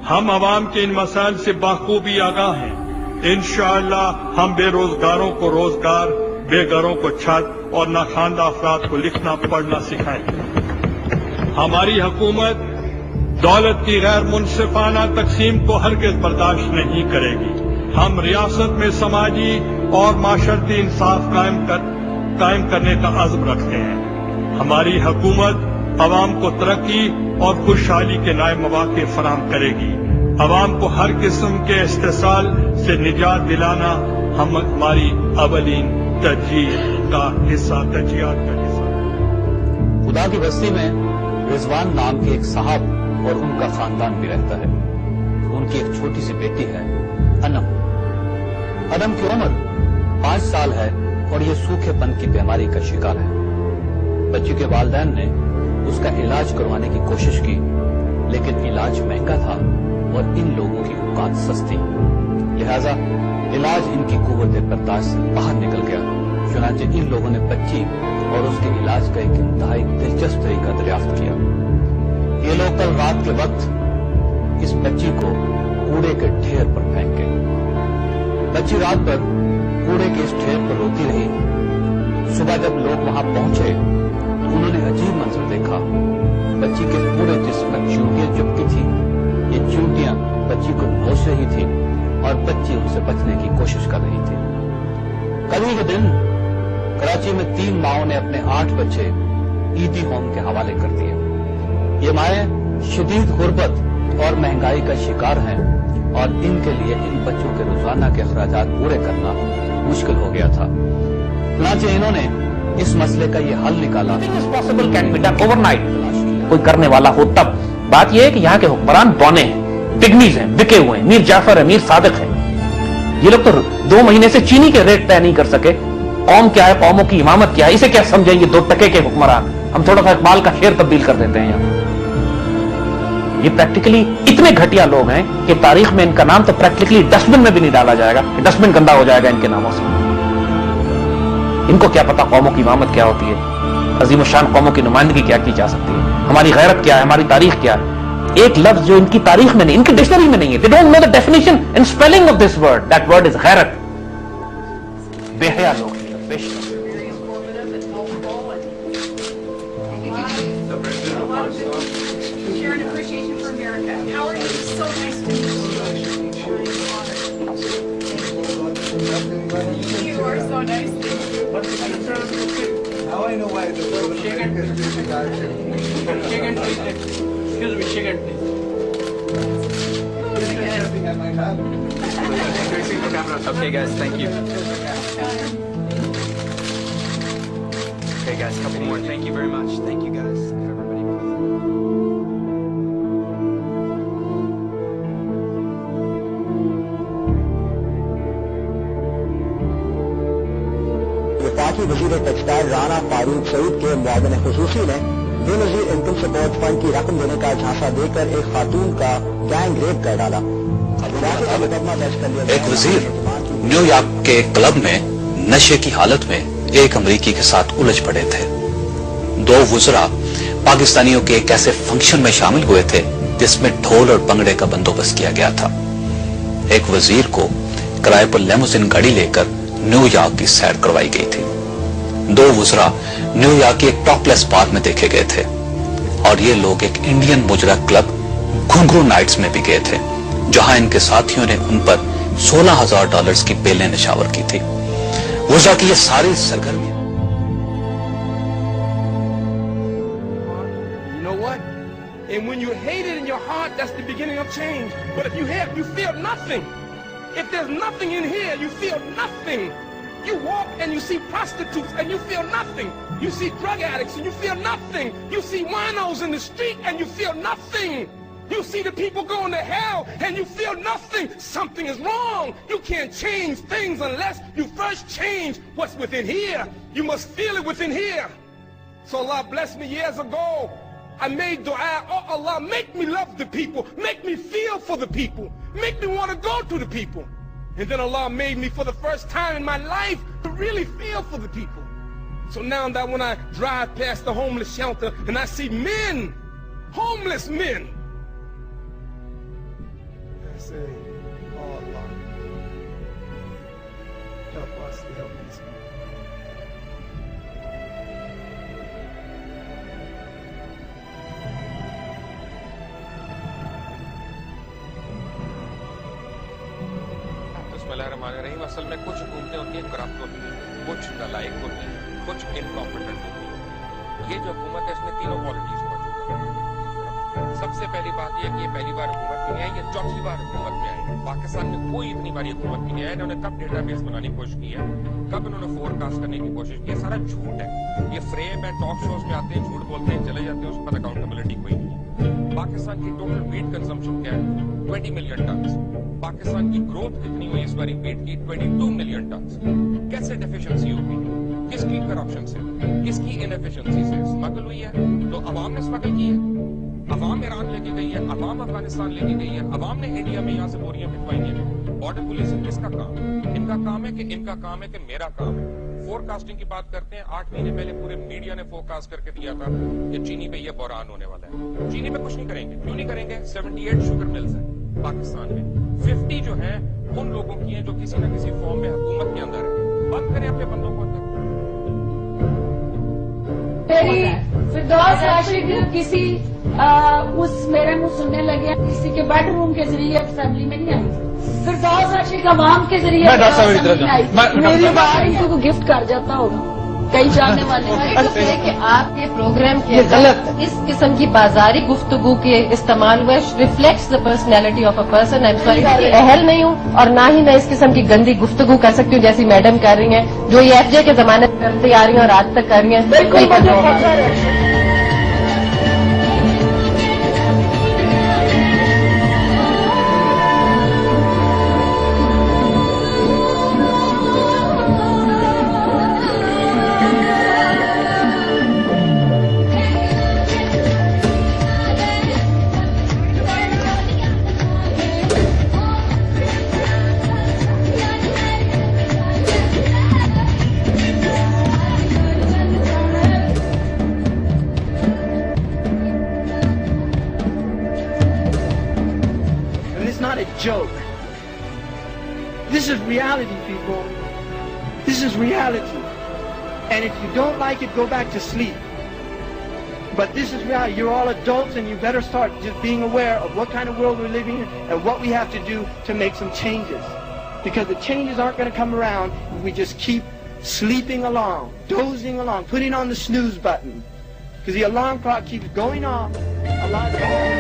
हम आवाम के इन मसाइल से बाखूबी आगाह हैं। इंशाअल्लाह हम बेरोजगारों को रोजगार, बेघरों को छत और नाखानदा अफराद को लिखना पढ़ना सिखाएंगे। हमारी हुकूमत दौलत की गैर मुनसिफाना तकसीम को हरगिज़ बर्दाश्त नहीं करेगी। हम रियासत में समाजी और माशरती इंसाफ कायम करने का अज़्म रखते हैं। हमारी हुकूमत अवाम को तरक्की और खुशहाली के नए मौके फराहम करेगी। अवाम को हर किस्म के इस्तेसाल से निजात दिलाना हमारी अवलीन तरजीह का हिस्सा, तरजीहात का हिस्सा। खुदा की बस्ती में रिजवान नाम के एक साहब और उनका खानदान भी रहता है। उनकी एक छोटी सी बेटी है, अनम। अनम की उम्र 5 साल है और ये सूखेपन की बीमारी का शिकार है। बच्ची के वालिदैन ने उसका इलाज करवाने की कोशिश की, लेकिन इलाज महंगा था और इन लोगों की औकात सस्ती, लिहाजा इलाज इनकी कुव्वत बर्दाश्त से बाहर निकल गया। चुनांचे इन लोगों ने बच्ची और उसके इलाज का एक इंतहाई दिलचस्प तरीका दरियाफ्त किया। ये लोग कल रात के वक्त इस बच्ची को कूड़े के ढेर पर फेंक गए। बच्ची रात भर कूड़े के इस ढेर पर रोती रही। सुबह जब लोग वहां पहुंचे तो उन्होंने अजीब मंजर देखा। बच्ची के पूरे जिस्म पर चींटियां चिपकी थी। ये चींटियां बच्ची को नोच रही थी और बच्ची उनसे बचने की कोशिश कर रही थी। कल ही के दिन कराची में 3 माओं ने अपने 8 बच्चे ईदी होम के हवाले कर दिए। ये माएं शदीद गुर्बत और महंगाई का शिकार हैं और इनके लिए इन बच्चों के रोजाना के अखराजात पूरे करना मुश्किल हो गया था। चुनांचे इन्होंने इस मसले का ये हल निकाला। Possible can be done overnight. कोई करने वाला हो तब। बात यह है कि यहाँ के हुक्मरान बौने हैं, पिग्मीज हैं, बिके हुए हैं। मीर जाफर है, मीर सादिक है। ये लोग तो 2 महीने से चीनी के रेट तय नहीं कर सके। कौम क्या है, कौमों की इमामत क्या है, इसे क्या समझेंगे 2 टके के हुक्मरान। हम थोड़ा सा इकबाल का शेर तब्दील कर देते हैं यहाँ। ये प्रैक्टिकली इतने घटिया लोग हैं कि तारीख में इनका नाम तो प्रैक्टिकली डस्टबिन में भी नहीं डाला जाएगा। डस्टबिन गंदा हो जाएगा इनके नामों से। इनको क्या पता कौमों की इमामत क्या होती है, अजीम शान कौमों की नुमाइंदगी क्या की जा सकती है, हमारी गैरत क्या है, हमारी तारीख क्या है। एक लफ्ज जो इनकी तारीख में नहीं, इनकी डिक्शनरी में नहीं है। They don't know the definition and spelling of this word. That word is गैरत। बेहया लोग बेशक। Share an appreciation for America. How are you? So nice to meet you. You are so nice. Now I know why the shake and please. Excuse me, shake and please. I might have. Okay, guys, thank you. Okay, guys, couple more. Thank you very much. Thank you, guys. वफाकी वजीर textile Rana Farooq Saeed के मुआविन खुसूसी ने Benazir income support fund की रकम देने का झांसा देकर एक खातून का गैंग रेप कर डाला। एक वजीर न्यूयॉर्क के क्लब में नशे की हालत में एक अमरीकी के साथ उलझ पड़े थे। 2 वुज़रा पाकिस्तानियों के एक ऐसे फंक्शन में शामिल हुए थे जिसमें ढोल और भंगड़े का बंदोबस्त किया गया था। एक वजीर को किराए पर लेमोजिन गाड़ी लेकर न्यूयॉर्क की सैर करवाई गई थी। 2 वुज़रा न्यूयॉर्क के एक टॉपलेस बार में देखे गए थे और ये लोग एक इंडियन मुजरा क्लब घुंघरू नाइट्स में भी गए थे, जहां इनके साथियों ने उन पर $16,000 की बेलें निशावर की थी। वुज़रा की ये सारी सरगर्मियां। You know what? And when you hate it in your heart, that's the beginning of change. But if you have, you feel nothing. If there's nothing in here, you feel nothing. You walk and you see prostitutes and you feel nothing. You see drug addicts and you feel nothing. You see winos in the street and you feel nothing. You see the people going to hell and you feel nothing. Something is wrong. You can't change things unless you first change what's within here. You must feel it within here. So Allah blessed me years ago. I made dua, oh Allah, make me love the people. Make me feel for the people. Make me want to go to the people. And then Allah made me for the first time in my life to really feel for the people. So now that when I drive past the homeless shelter and I see men, homeless men, say, oh Allah, help us to help these people. बिस्मिल्लाहिर्रहमानिर्रहीम। असल में कुछ हुकूमतें होती हैं corrupt होती हैं, कुछ नालायक होती हैं, कुछ इनकॉम्पिटेंट होती हैं। ये जो हुकूमत है इसमें तीनों क्वालिटीज मौजूद हैं। सबसे पहली बात यह कि ये पहली बार हुकूमत में आई, ये चौथी बार हुकूमत में आई। पाकिस्तान में कोई इतनी बारी हुकूमत में नहीं आया। इन्होंने कब डेटाबेस बनाने की कोशिश की है, कब इन्होंने फोरकास्ट करने की कोशिश की है, सारा झूठ है। ये फ्रेम है, टॉक शोज में आते हैं, झूठ बोलते हैं, चले जाते हैं, उस पर अकाउंटेबिलिटी कोई नहीं है। पाकिस्तान की टोटल वीट कंजम्पशन क्या है? 20 मिलियन टन। पाकिस्तान की ग्रोथ कितनी हुई इस बारी वीट की? 22 मिलियन टन। कैसे डेफिशिएंसी होगी? किसकी करप्शन से, किसकी इनएफिशिएंसी से स्मगल हुई है? तो अवाम ने स्मगल की है, अवाम ईरान लेके गई है, अवाम अफगानिस्तान लेके गई है, अवाम ने इंडिया में यहाँ से बोरियां भिजवाई हैं। बॉर्डर पुलिस किसका काम? इनका काम है कि इनका काम है कि मेरा काम है। फोरकास्टिंग की बात करते हैं, 8 महीने पहले पूरे मीडिया ने फोरकास्ट करके दिया था कि चीनी पे ये बहरान होने वाला है। चीनी पे कुछ नहीं करेंगे। क्यों नहीं करेंगे? 78 शुगर मिल्स है पाकिस्तान में, 50 जो है उन लोगों की हैं जो किसी न किसी फॉर्म में हुकूमत के अंदर है। बंद करें अपने बंदों को अंदर। फिरदौस आशिक किसी उस मेरे मुंह सुनने लगे किसी के बेडरूम के जरिए असेंबली में नहीं आई। फिरदौस आशिक अवाम के जरिए मेरी बात को गिफ्ट कर जाता होगा कई जाने वाले कि आपके प्रोग्राम के गलत इस किस्म की बाजारी गुफ्तगू के इस्तेमाल हुए reflects the personality of a person. I am sorry, अहल नहीं हूँ और ना ही मैं इस किस्म की गंदी गुफ्तगू कर सकती हूँ जैसी मैडम कर रही हैं, जो ये एफजे के जमाने से करती आ रही हैं और आज तक कर रही हैं। बिल्कुल joke. This is reality, people. This is reality. And if you don't like it, go back to sleep. But this is reality. You're all adults and you better start just being aware of what kind of world we're living in and what we have to do to make some changes. Because the changes aren't going to come around if we just keep sleeping along, dozing along, putting on the snooze button. Because the alarm clock keeps going off. A lot of